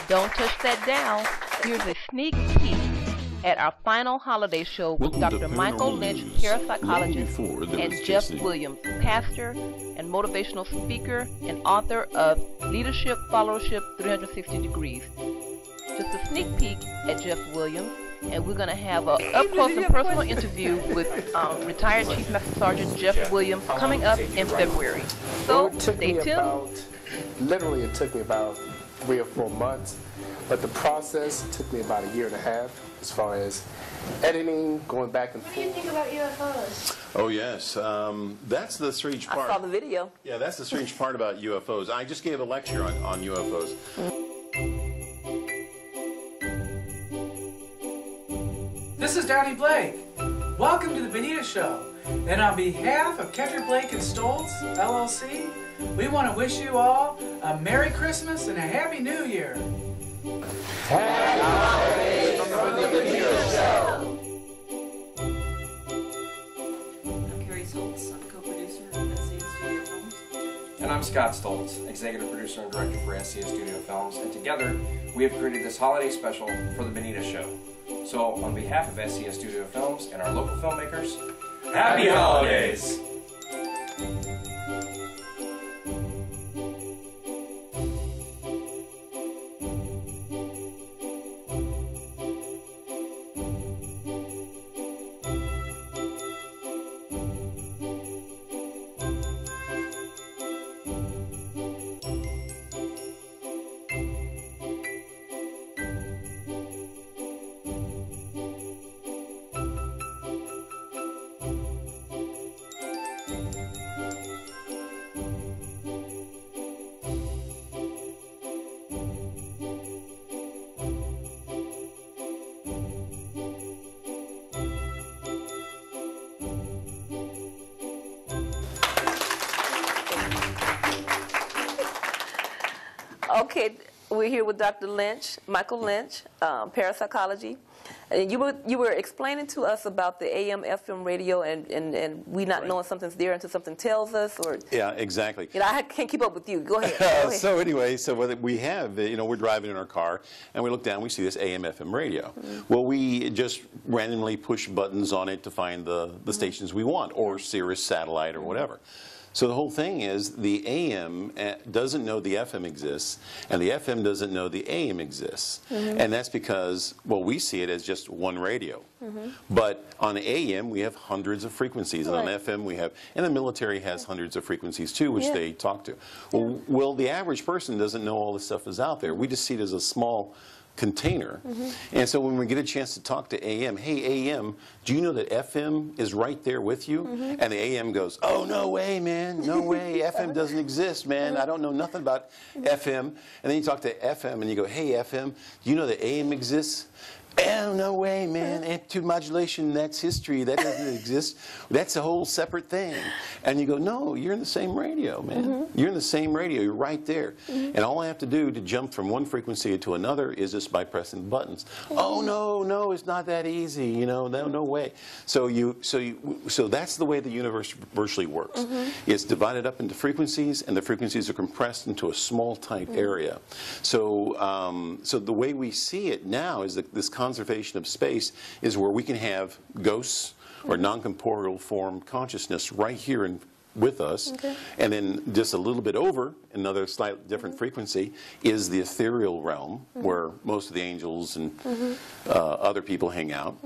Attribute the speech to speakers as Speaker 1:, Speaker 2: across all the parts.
Speaker 1: Don't touch that dial. Here's a sneak peek at our final holiday show with Dr. Michael Lynch, parapsychologist, and Jef Williams, pastor and motivational speaker and author of Leadership Followership 360 Degrees. Just a sneak peek at Jef Williams, and we're going to have an up-close and personal interview with retired Chief Master Sergeant Jef Williams coming up in February. So stay tuned.
Speaker 2: Literally, it took me about 3 or 4 months, but the process took me about 1.5 years as far as editing, going back and forth.
Speaker 3: What do you think about UFOs?
Speaker 4: Oh, yes. That's the strange part.
Speaker 5: I saw the video.
Speaker 4: Yeah, that's the strange part about UFOs. I just gave a lecture on UFOs.
Speaker 6: This is Donnie Blake. Welcome to the Benita Show. And on behalf of Ketcher Blake and Stoltz, LLC, we want to wish you all a Merry Christmas and a Happy New Year.
Speaker 2: Happy holidays from the Benita Show.
Speaker 7: I'm co-producer of SCA Studio Films.
Speaker 8: And I'm Scott Stoltz, executive producer and director for SCA Studio Films, and together we have created this holiday special for the Benita Show. So, on behalf of SCA Studio Films and our local filmmakers, Happy Holidays!
Speaker 5: Okay, we're here with Dr. Lynch, Michael Lynch, parapsychology. And you were explaining to us about the AM/FM radio and we not knowing something's there until something tells us, or
Speaker 4: Yeah, exactly.
Speaker 5: you know, I can't keep up with you. Go ahead. Go ahead.
Speaker 4: So anyway, so what we have, you know, we're driving in our car and we look down, we see this AM/FM radio. Well, we just randomly push buttons on it to find the stations we want, or Sirius satellite or whatever. So the whole thing is the AM doesn't know the FM exists, and the FM doesn't know the AM exists. And that's because, well, we see it as just one radio. But on AM, we have hundreds of frequencies, and on FM, we have, and the military has hundreds of frequencies too, which they talk to. Well, the average person doesn't know all this stuff is out there. We just see it as a small container. And so when we get a chance to talk to AM, hey AM, do you know that FM is right there with you? And the AM goes, oh, no way, man, no way, FM doesn't exist, man, I don't know nothing about FM. And then you talk to FM and you go, hey FM, do you know that AM exists? Oh, no way, man. Amplitude modulation, that's history. That doesn't exist. That's a whole separate thing. And you go, no, you're in the same radio, man. You're in the same radio. You're right there. And all I have to do to jump from one frequency to another is just by pressing buttons. Oh, no, it's not that easy. You know, no way. So that's the way the universe virtually works. It's divided up into frequencies, and the frequencies are compressed into a small, tight area. So, so the way we see it now is that this conservation of space is where we can have ghosts or non-corporeal form consciousness right here with us, and then just a little bit over, another slightly different frequency, is the ethereal realm where most of the angels and other people hang out.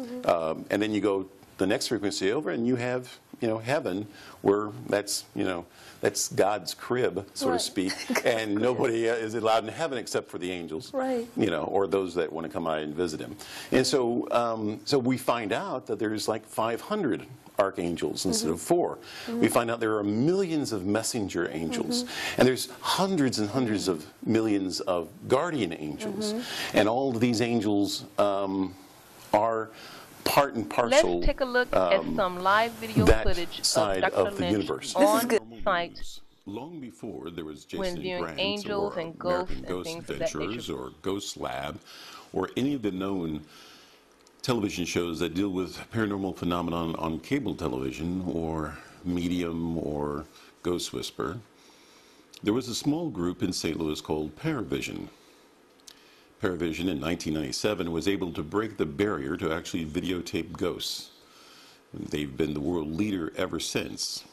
Speaker 4: And then you go the next frequency over, and you have, you know, heaven, where that's, you know, that's God's crib, so to speak, and nobody is allowed in heaven except for the angels, you know, or those that want to come out and visit him. And so, so we find out that there's like 500 archangels instead of 4. We find out there are millions of messenger angels, and there's hundreds and hundreds of millions of guardian angels, and all of these angels are part and parcel.
Speaker 1: Let's take a look at some live video footage
Speaker 4: side
Speaker 1: of Dr.
Speaker 4: of the
Speaker 1: Lynch
Speaker 4: universe.
Speaker 1: on site
Speaker 4: Long before there was
Speaker 1: when
Speaker 4: Jason
Speaker 1: viewing
Speaker 4: Grant
Speaker 1: angels
Speaker 4: or
Speaker 1: and ghosts
Speaker 4: American
Speaker 1: and
Speaker 4: Ghost
Speaker 1: things of that
Speaker 4: Adventures
Speaker 1: nature.
Speaker 4: or Ghost Lab or any of the known television shows that deal with paranormal phenomenon on cable television or Medium or Ghost Whisper, there was a small group in St. Louis called Paravision. Paravision in 1997 was able to break the barrier to actually videotape ghosts. They've been the world leader ever since.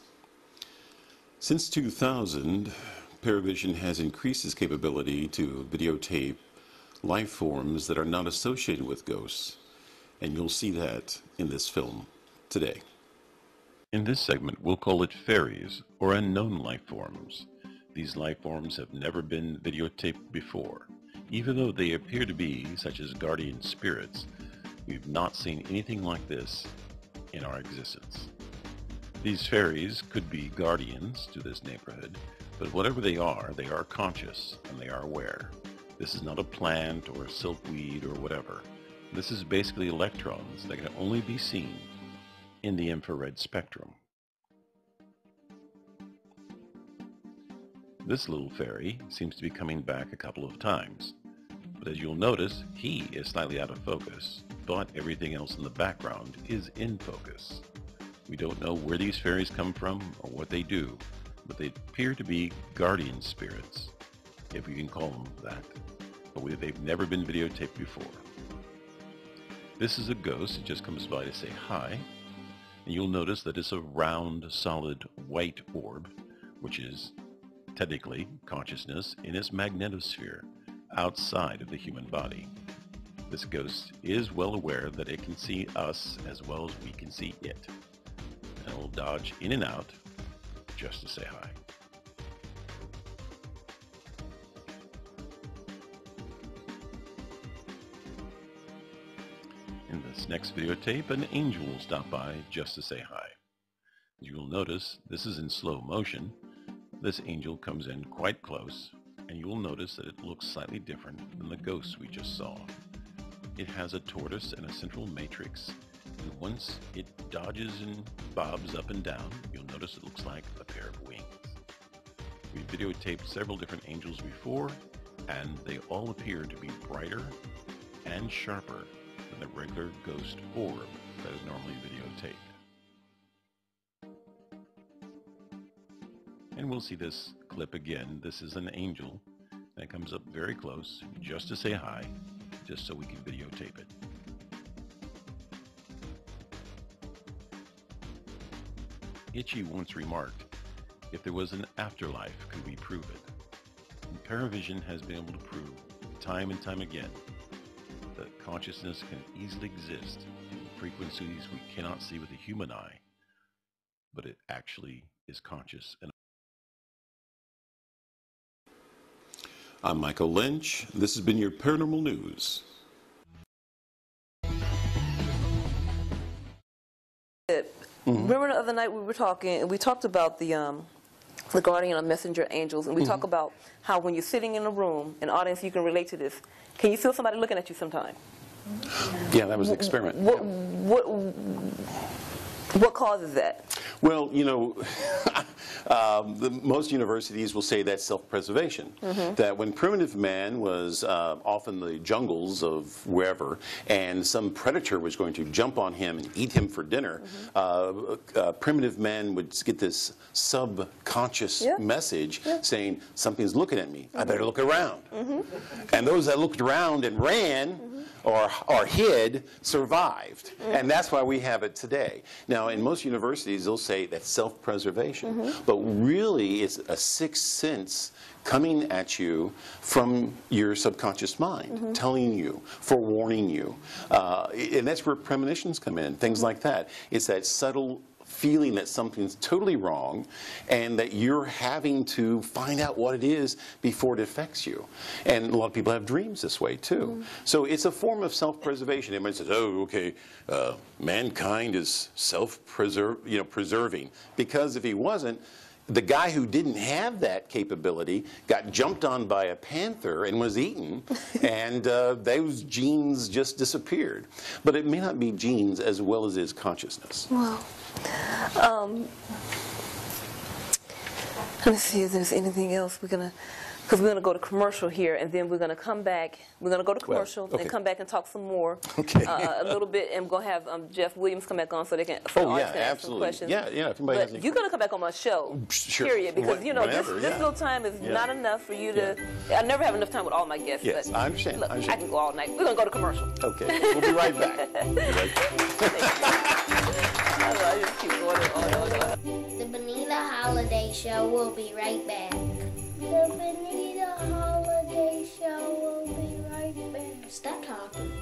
Speaker 4: Since 2000, Paravision has increased its capability to videotape life forms that are not associated with ghosts, and you'll see that in this film today. In this segment, we'll call it fairies, or unknown life forms. These life forms have never been videotaped before. Even though they appear to be such as guardian spirits, we've not seen anything like this in our existence. These fairies could be guardians to this neighborhood, but whatever they are conscious and they are aware. This is not a plant or a silkweed or whatever. This is basically electrons that can only be seen in the infrared spectrum. This little fairy seems to be coming back a couple of times, but as you'll notice, he is slightly out of focus, but everything else in the background is in focus. We don't know where these fairies come from or what they do, but they appear to be guardian spirits, if we can call them that, but they've never been videotaped before. This is a ghost that just comes by to say hi, and you'll notice that it's a round, solid, white orb, which is technically consciousness in its magnetosphere outside of the human body. This ghost is well aware that it can see us as well as we can see it, and it will dodge in and out just to say hi. In this next videotape, an angel will stop by just to say hi. As you will notice, this is in slow motion. This angel comes in quite close, and you will notice that it looks slightly different than the ghost we just saw. It has a tortoise and a central matrix, and once it dodges and bobs up and down, you'll notice it looks like a pair of wings. We've videotaped several different angels before, and they all appear to be brighter and sharper than the regular ghost orb that is normally videotaped. And we'll see this clip again. This is an angel that comes up very close just to say hi, just so we can videotape it. Itchy once remarked, if there was an afterlife, could we prove it? And Paravision has been able to prove time and time again that consciousness can easily exist in frequencies we cannot see with the human eye, but it actually is conscious. I'm Michael Lynch. This has been your Paranormal News.
Speaker 5: Remember the other night we were talking, and we talked about the guardian or messenger angels, and we talk about how when you're sitting in a room, an audience, you can relate to this. Can you feel somebody looking at you sometime?
Speaker 4: Yeah, that was the experiment.
Speaker 5: What causes that?
Speaker 4: Well, you know, most universities will say that's self-preservation. That when primitive man was off in the jungles of wherever, and some predator was going to jump on him and eat him for dinner, primitive man would get this subconscious message saying, something's looking at me, I better look around. And those that looked around and ran, or hid, survived. And that's why we have it today. Now, in most universities, they'll say that's self-preservation. But really, it's a sixth sense coming at you from your subconscious mind, telling you, forewarning you. And that's where premonitions come in, things like that. It's that subtle feeling that something's totally wrong and that you're having to find out what it is before it affects you. And a lot of people have dreams this way too. So it's a form of self-preservation. Everybody says, oh, okay, mankind is preserving. Because if he wasn't, the guy who didn't have that capability got jumped on by a panther and was eaten, and those genes just disappeared. But it may not be genes as well as is consciousness.
Speaker 5: Well, let's see if there's anything else we're going to because we're going to go to commercial here, and then we're going to come back. We're going to go to commercial and come back and talk some more a little bit, and we're going to have Jef Williams come back on so they can ask some questions.
Speaker 4: Yeah. If anybody has any...
Speaker 5: You're going to come back on my show, period, because you know this little time is not enough for you to. I never have enough time with all my guests.
Speaker 4: Yes,
Speaker 5: but
Speaker 4: I understand.
Speaker 5: Look, I can go all night. We're going to go to commercial.
Speaker 4: Okay, we'll be right back.
Speaker 5: I just keep going on.
Speaker 3: The Benita Holiday Show will be right back. The Benita Holiday Show will be right back. Stop talking.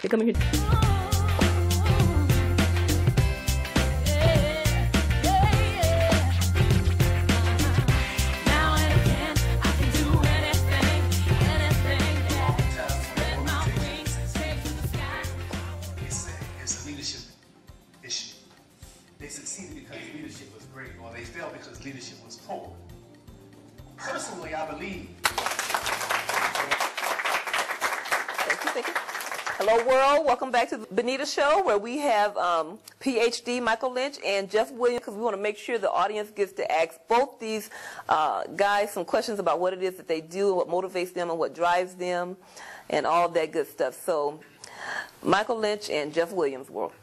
Speaker 5: You're coming here.
Speaker 2: They succeeded because leadership was great, or they failed because leadership was poor. Personally, I believe.
Speaker 5: Thank you. Hello, world. Welcome back to the Benita Show, where we have PhD Michael Lynch and Jef Williams, because we want to make sure the audience gets to ask both these guys some questions about what it is that they do, what motivates them, and what drives them, and all that good stuff. So, Michael Lynch and Jef Williams, world.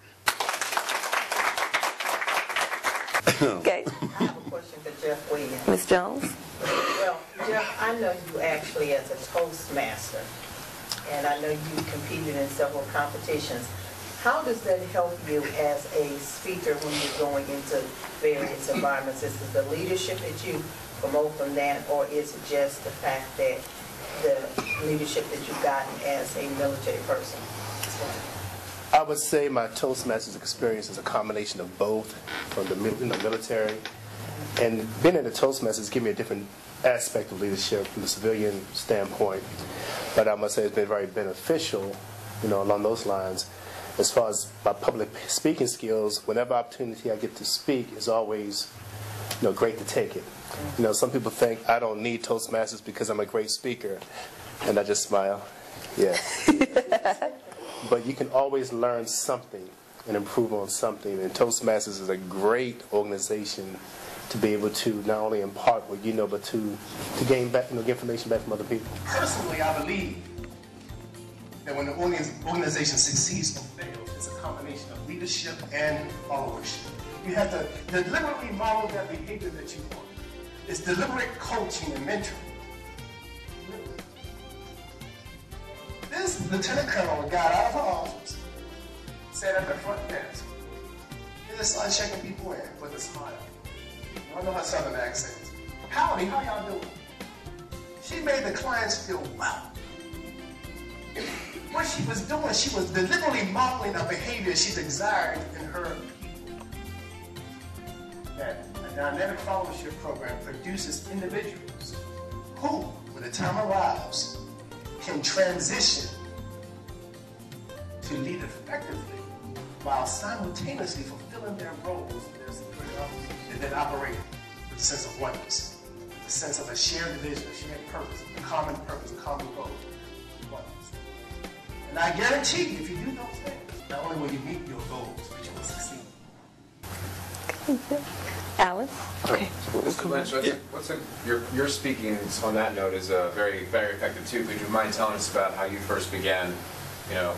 Speaker 5: Okay.
Speaker 9: I have a question for Jef Williams.
Speaker 5: Ms. Jones?
Speaker 9: Well, Jef, I know you actually as a Toastmaster, and I know you competed in several competitions. How does that help you as a speaker when you're going into various environments? Is it the leadership that you promote from that, or is it just the fact that the leadership that you've gotten as a military person?
Speaker 2: I would say my Toastmasters experience is a combination of both, from the military, and being in the Toastmasters give me a different aspect of leadership from the civilian standpoint. But I must say it's been very beneficial, along those lines. As far as my public speaking skills, whenever opportunity I get to speak is always, great to take it. Some people think I don't need Toastmasters because I'm a great speaker, and I just smile. Yeah. But you can always learn something and improve on something. And Toastmasters is a great organization to be able to not only impart what you know, but to gain back, get information back from other people. Personally, I believe that when the organization succeeds or fails, it's a combination of leadership and followership. You have to deliberately model that behavior that you want. It's deliberate coaching and mentoring. This lieutenant colonel got out of her office, sat at the front desk, and just started checking people in with a smile. I don't know her southern accent. Howdy, how y'all doing? She made the clients feel well. What she was doing, she was deliberately modeling a behavior she desired in her people. That a dynamic followership program produces individuals who, when the time arrives, can transition to lead effectively while simultaneously fulfilling their roles as and then operate with a sense of oneness, a sense of a shared vision, a shared purpose, a common goal. And I guarantee you, if you do those things, not only will you meet your goals, but you will succeed.
Speaker 5: Alan? Okay.
Speaker 8: Mr. Lynch, your speaking on that note is very, very effective too. Would you mind telling us about how you first began?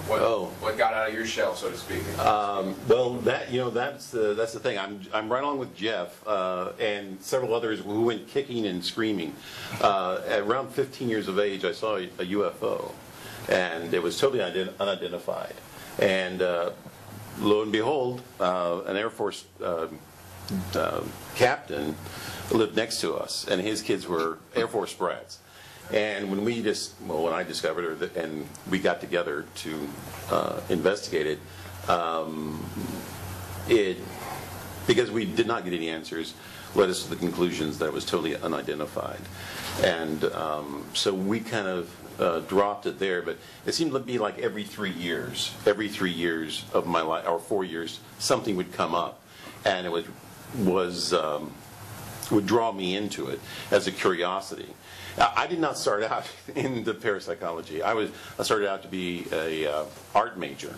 Speaker 8: What got out of your shell, so to speak?
Speaker 4: Well, that's the thing. I'm right along with Jef and several others who went kicking and screaming. At around 15 years of age, I saw a UFO, and it was totally unidentified. And lo and behold, an Air Force captain lived next to us, and his kids were Air Force brats. And when I discovered it, and we got together to investigate it, because we did not get any answers, led us to the conclusions that it was totally unidentified. And so we kind of dropped it there, but it seemed to be like every 3 years of my life, or 4 years, something would come up, and it would draw me into it as a curiosity. I did not start out into parapsychology. I started out to be a art major,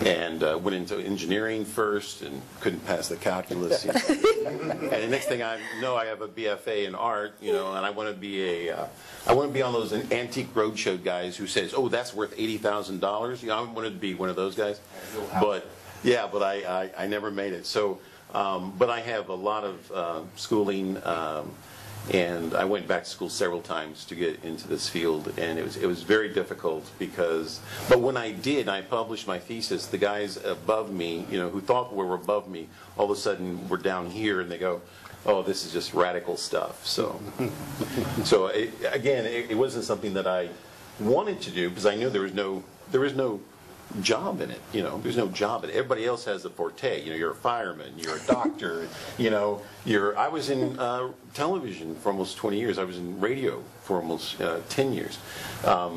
Speaker 4: and went into engineering first and couldn't pass the calculus. And the next thing I know, I have a BFA in art, and I want to be I want to be on those antique roadshow guys who says, "Oh, that's worth $80,000." I wanted to be one of those guys, but I never made it. So, but I have a lot of schooling. And I went back to school several times to get into this field, and it was very difficult but when I did, I published my thesis, the guys above me, who thought were above me, all of a sudden were down here, and they go, "Oh, this is just radical stuff." So, it wasn't something that I wanted to do because I knew there was no job in it. There's no job in it. Everybody else has a forte. You're a fireman, you're a doctor, I was in television for almost 20 years. I was in radio for almost 10 years. Or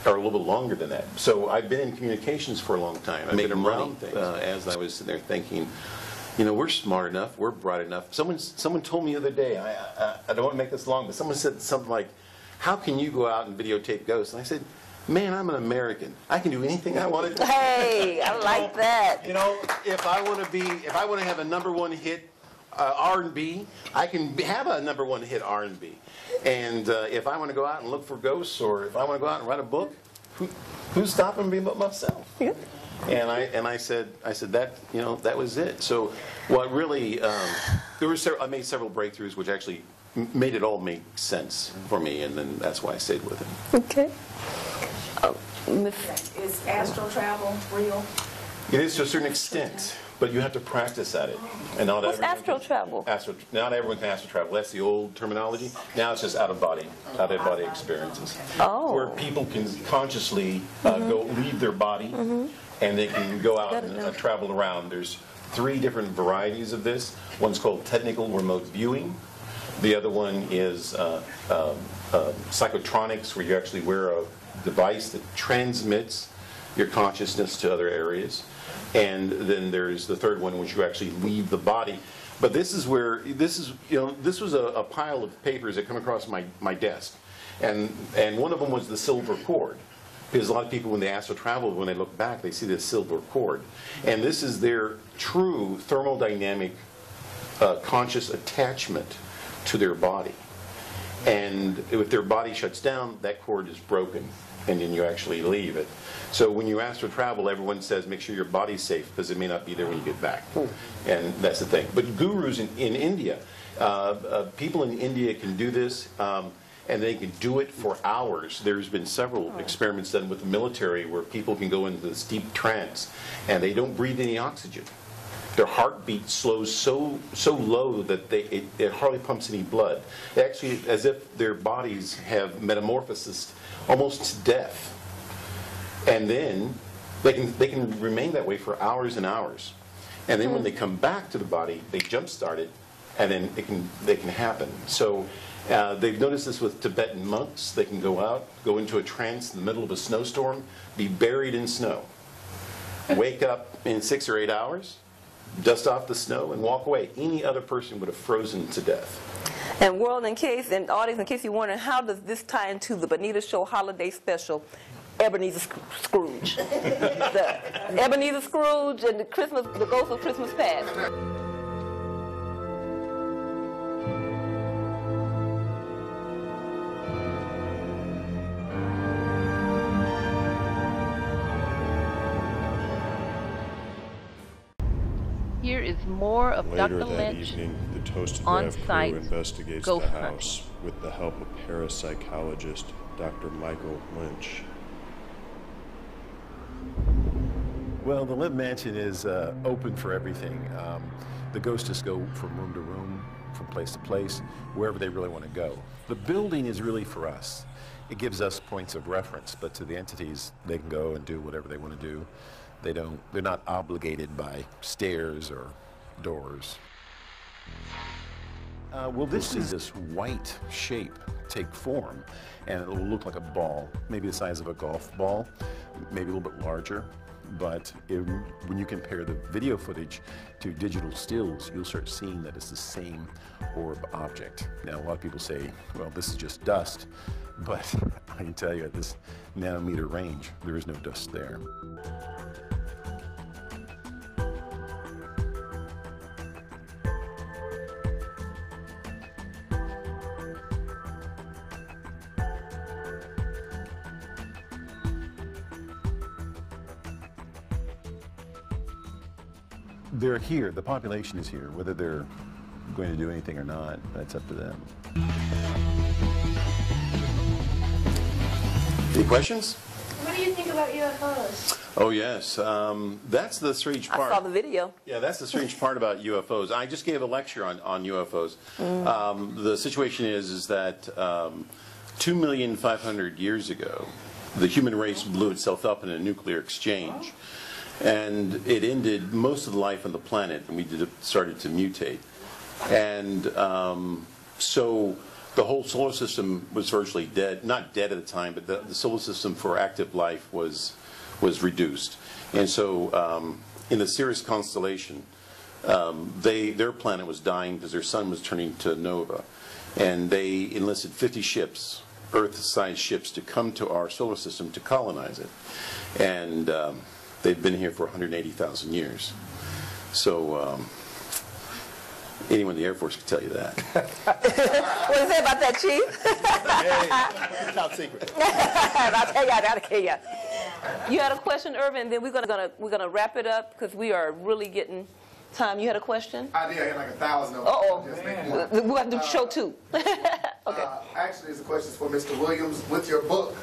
Speaker 4: a little bit longer than that. So I've been in communications for a long time. I've been around things. As I was sitting there thinking, we're smart enough, we're bright enough. Someone told me the other day, I don't want to make this long, but someone said something like, "How can you go out and videotape ghosts?" And I said, "Man, I'm an American. I can do anything I want to do."
Speaker 5: Hey, I like that.
Speaker 4: If I want to have a #1 hit R&B, I can have a #1 hit R&B. And if I want to go out and look for ghosts, or if I want to go out and write a book, who's stopping me but myself? Yeah. And I said that that was it. So what really I made several breakthroughs which actually made it all make sense for me, and then that's why I stayed with it.
Speaker 5: Okay.
Speaker 7: Is astral travel real?
Speaker 4: It is to a certain extent, but you have to practice at it. And not
Speaker 5: What's astral travel?
Speaker 4: Not everyone can astral travel. That's the old terminology. Now it's just out of body experiences.
Speaker 5: Oh.
Speaker 4: Where people can consciously leave their body, and they can go out and travel around. There's 3 different varieties of this. One's called technical remote viewing. The other one is psychotronics, where you actually wear a device that transmits your consciousness to other areas. And then there's the third one, which you actually leave the body. But this was a pile of papers that come across my desk. And one of them was the silver cord. Because a lot of people, when they astral travel, when they look back, they see this silver cord. And this is their true thermodynamic conscious attachment to their body. And if their body shuts down, that cord is broken, and then you actually leave it. So when you astral travel, everyone says make sure your body's safe, because it may not be there when you get back. And that's the thing. But gurus in India, people in India can do this, and they can do it for hours. There's been several experiments done with the military where people can go into this deep trance, and they don't breathe any oxygen. Their heartbeat slows so low that it hardly pumps any blood. Actually, as if their bodies have metamorphosis almost to death. And then they can remain that way for hours and hours. And then when they come back to the body, they jumpstart it, and then they can happen. So they've noticed this with Tibetan monks. They can go out, go into a trance in the middle of a snowstorm, be buried in snow, wake up in 6 or 8 hours, dust off the snow, and walk away. Any other person would have frozen to death.
Speaker 5: And world, audience, in case you're wondering, how does this tie into the Benita Show Holiday Special, Ebenezer Scrooge? The Ebenezer Scrooge and the Ghost of Christmas Past.
Speaker 1: Here is more of
Speaker 10: Later
Speaker 1: Dr.
Speaker 10: that
Speaker 1: Lynch
Speaker 10: evening, the Toasted
Speaker 1: on
Speaker 10: Raft crew
Speaker 1: site
Speaker 10: investigates
Speaker 1: ghost
Speaker 10: the
Speaker 1: hunting.
Speaker 10: house with the help of parapsychologist Dr. Michael Lynch.
Speaker 11: Well, the Limb Mansion is open for everything. The ghosts just go from room to room, from place to place, wherever they really want to go. The building is really for us. It gives us points of reference, but to the entities, they can go and do whatever they want to do. They're not obligated by stairs or doors. Well, this is this white shape take form, and it will look like a ball, maybe the size of a golf ball, maybe a little bit larger. But when you compare the video footage to digital stills, you'll start seeing that it's the same orb object. Now, a lot of people say, well, this is just dust, but I can tell you at this nanometer range, there is no dust there. they're here. The population is here. Whether they're going to do anything or not, that's up to them.
Speaker 4: Any questions?
Speaker 3: What do you think about UFOs?
Speaker 4: Oh, yes. That's the strange part.
Speaker 5: I saw the video.
Speaker 4: Yeah, that's the strange part about UFOs. I just gave a lecture on UFOs. The situation is that 2,500,000 years ago, the human race blew itself up in a nuclear exchange. And it ended most of the life on the planet, and we started to mutate. And so the whole solar system was virtually dead. Not dead at the time, but the solar system for active life was reduced. And so in the Sirius constellation, their planet was dying because their sun was turning to nova. And they enlisted 50 ships, Earth-sized ships, to come to our solar system to colonize it. And they've been here for 180,000 years. So anyone in the Air Force could tell you that.
Speaker 5: What do you say about that, Chief?
Speaker 2: It's top secret.
Speaker 5: I'll tell you, I gotta tell you. You had a question, Irvin, and then we're gonna wrap it up because we are really getting time. You had a question?
Speaker 12: I did. I had like 1,000 of them.
Speaker 5: Uh-oh. We'll have to show two. Okay.
Speaker 12: Actually, it's a question for Mr. Williams. With your book,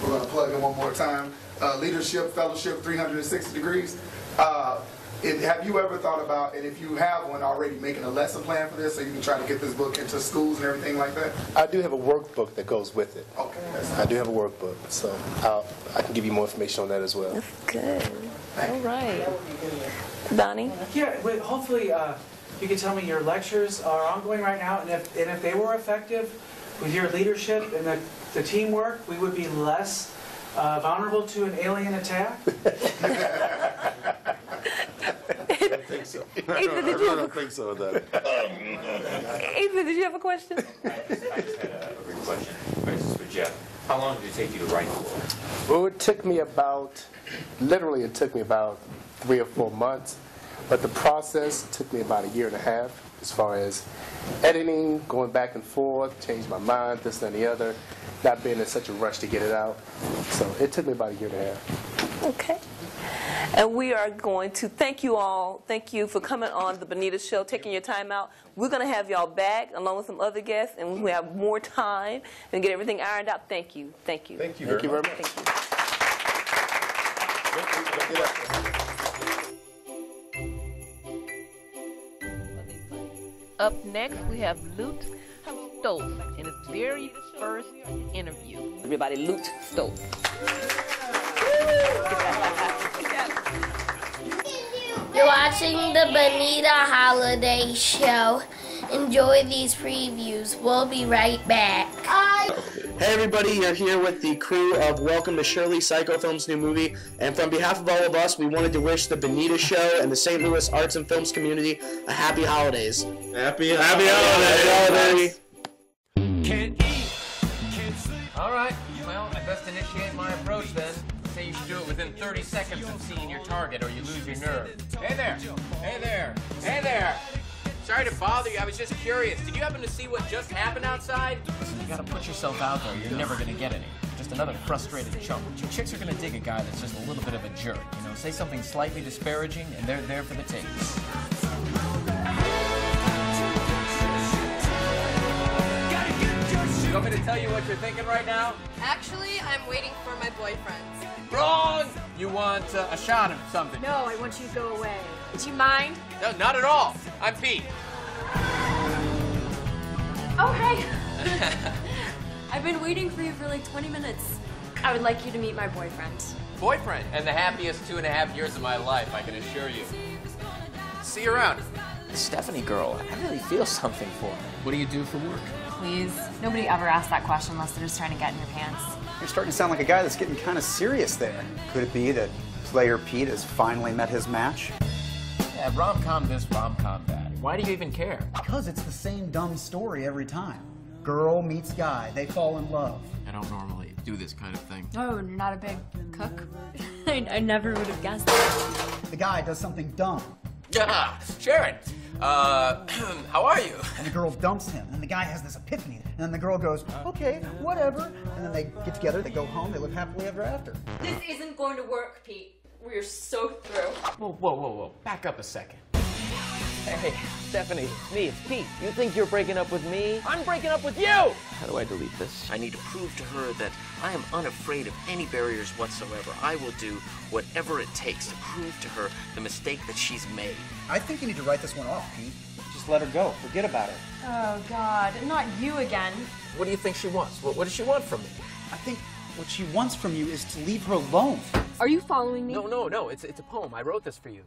Speaker 12: we're going to plug it one more time, Leadership Fellowship 360 Degrees. Have you ever thought about, and if you have one already, making a lesson plan for this so you can try to get this book into schools and everything like that?
Speaker 2: I do have a workbook that goes with it.
Speaker 12: Okay.
Speaker 2: I do have a workbook, so I can give you more information on that as well.
Speaker 5: That's good. All right. Donnie?
Speaker 6: Yeah, well, hopefully you can tell me your lectures are ongoing right now, and if they were effective with your leadership and the teamwork, we would be less vulnerable to an alien attack.
Speaker 4: I don't think so. I don't think so with that.
Speaker 5: Ethan, did you have a question?
Speaker 13: I just had a quick question. This is for Jef. How long did it take you to write the book?
Speaker 2: Well, it took me about 3 or 4 months, but the process took me about 1.5 years as far as editing, going back and forth, changed my mind, this and the other, not being in such a rush to get it out. So it took me about 1.5 years.
Speaker 5: Okay. And we are going to thank you all. Thank you for coming on the Benita Show, taking your time out. We're going to have y'all back along with some other guests, and we have more time and get everything ironed out. Thank you. Thank you.
Speaker 2: Thank you very much.
Speaker 5: Thank
Speaker 1: you. Up next, we have Lute Stoltz in his very first interview.
Speaker 5: Everybody, Lute Stoltz.
Speaker 3: You're watching the Benita Holiday Show. Enjoy these previews. We'll be right back.
Speaker 14: Hey everybody, you're here with the crew of Welcome to Shirley Psycho Films' new movie, and from behalf of all of us, we wanted to wish the Benita Show and the St. Louis arts and films community a happy holidays.
Speaker 4: Happy holidays!
Speaker 15: Can't eat, can't sleep. All right, well, I best initiate my approach then. Say you should do it within 30 seconds of seeing your target or you lose your nerve. Hey there! Hey there! Hey there! Sorry to bother you, I was just curious. Did you happen to see what just happened outside? Listen, you gotta put yourself out there, you're never gonna get any. Just another frustrated chump. Chicks are gonna dig a guy that's just a little bit of a jerk, you know? Say something slightly disparaging and they're there for the takes. You want me to tell you what you're thinking right now?
Speaker 7: Actually, I'm waiting for my boyfriend.
Speaker 15: Wrong! You want a shot of something?
Speaker 7: No, I want you to go away. Do you mind?
Speaker 15: No, not at all. I'm Pete.
Speaker 7: Oh, hey. I've been waiting for you for like 20 minutes. I would like you to meet my boyfriend.
Speaker 15: Boyfriend? And the happiest 2.5 years of my life, I can assure you. See you around. The Stephanie girl, I really feel something for her. What do you do for work?
Speaker 16: Please. Nobody ever asks that question unless they're just trying to get in your pants.
Speaker 17: You're starting to sound like a guy that's getting kind of serious there. Could it be that player Pete has finally met his match?
Speaker 15: Yeah, rom-com this, rom-com that. Why do you even care?
Speaker 17: Because it's the same dumb story every time. Girl meets guy, they fall in love.
Speaker 15: I don't normally do this kind of thing.
Speaker 16: Oh, you're not a big cook? I never would have guessed that.
Speaker 17: The guy does something dumb.
Speaker 15: Yeah, Sharon, how are you?
Speaker 17: And the girl dumps him, and the guy has this epiphany, and then the girl goes, okay, whatever, and then they get together, they go home, they live happily ever after.
Speaker 7: This isn't going to work, Pete.
Speaker 16: We're so through.
Speaker 15: Whoa, whoa, whoa, whoa. Back up a second.
Speaker 18: Hey, Stephanie, it's me, it's Pete. You think you're breaking up with me? I'm breaking up with you! How do I delete this?
Speaker 19: I need to prove to her that I am unafraid of any barriers whatsoever. I will do whatever it takes to prove to her the mistake that she's made.
Speaker 17: I think you need to write this one off, Pete. Just let her go. Forget about it.
Speaker 16: Oh, God. Not you again.
Speaker 18: What do you think she wants? What does she want from me?
Speaker 17: I think what she wants from you is to leave her alone.
Speaker 16: Are you following me?
Speaker 18: No. It's a poem. I wrote this for you.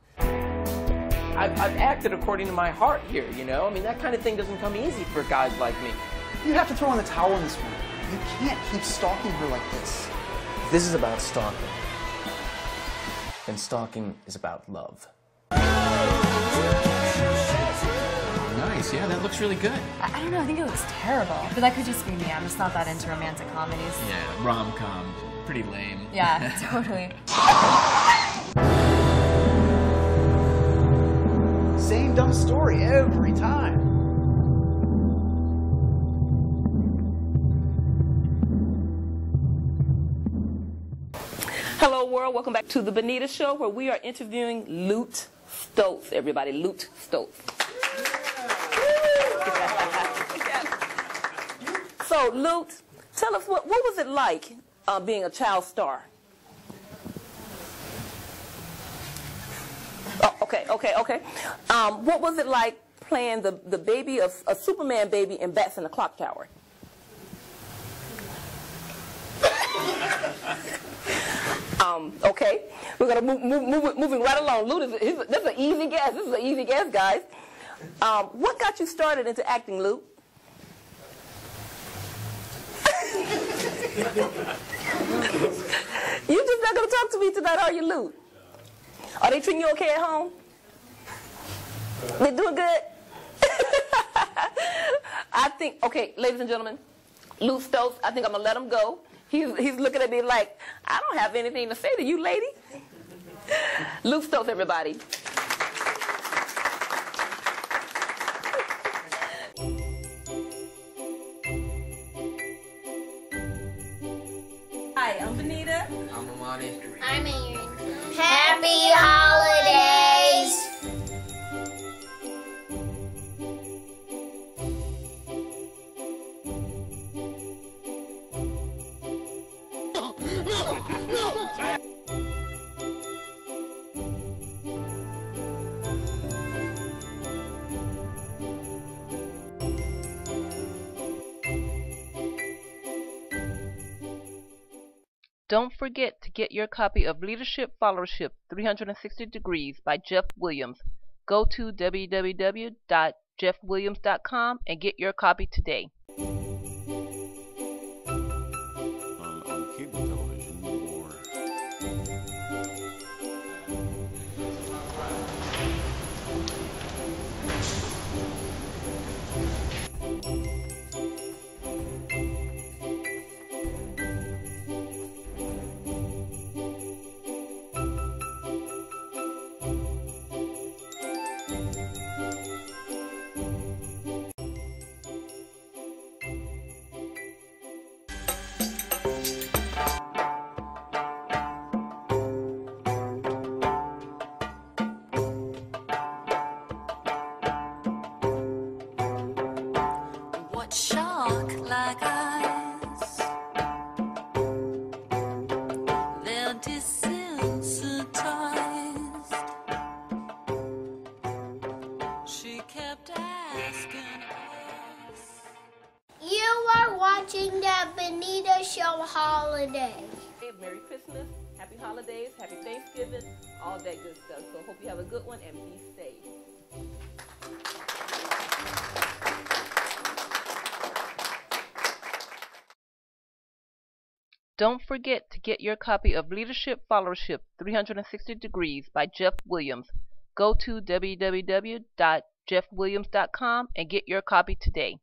Speaker 18: I've acted according to my heart here, you know? I mean, that kind of thing doesn't come easy for guys like me.
Speaker 17: You have to throw in the towel in this one. You can't keep stalking her like this.
Speaker 18: This is about stalking. And stalking is about love.
Speaker 15: Nice, yeah, that looks really good.
Speaker 7: I don't know, I think it looks terrible. But that could just be me. I'm just not that into romantic comedies.
Speaker 15: Yeah, rom-com. Pretty lame.
Speaker 7: Yeah, totally.
Speaker 17: Same dumb story every time.
Speaker 5: Hello, world. Welcome back to the Benita Show, where we are interviewing Lute Stoltz. Everybody, Lute Stoltz. So, Lute, tell us, what was it like being a child star? Oh, okay. What was it like playing the baby of a Superman baby in Bats in the Clock Tower? Okay, we're gonna moving right along. Lute, this is an easy guess. This is an easy guess, guys. What got you started into acting, Lute? You just not gonna talk to me tonight, are you, Lute? Are they treating you okay at home? They doing good? I think, okay, ladies and gentlemen, Lute Stoltz, I think I'm gonna let him go. He's looking at me like, I don't have anything to say to you, lady. Lute Stoltz, everybody. Hi, I'm Benita.
Speaker 15: I'm Amani.
Speaker 3: I'm Aaron. Happy holidays!
Speaker 1: Don't forget to get your copy of Leadership Followership 360 Degrees by Jef Williams. Go to www.jefwilliams.com and get your copy today.
Speaker 4: On cable television or...
Speaker 20: Shark like eyes, they're desensitized. She kept asking us.
Speaker 3: You are watching the Benita Show Holiday.
Speaker 5: Merry Christmas, Happy Holidays, Happy Thanksgiving, all that good stuff. So hope you have a good one and be safe.
Speaker 1: Don't forget to get your copy of Leadership Followership 360 Degrees by Jef Williams. Go to www.jefwilliams.com and get your copy today.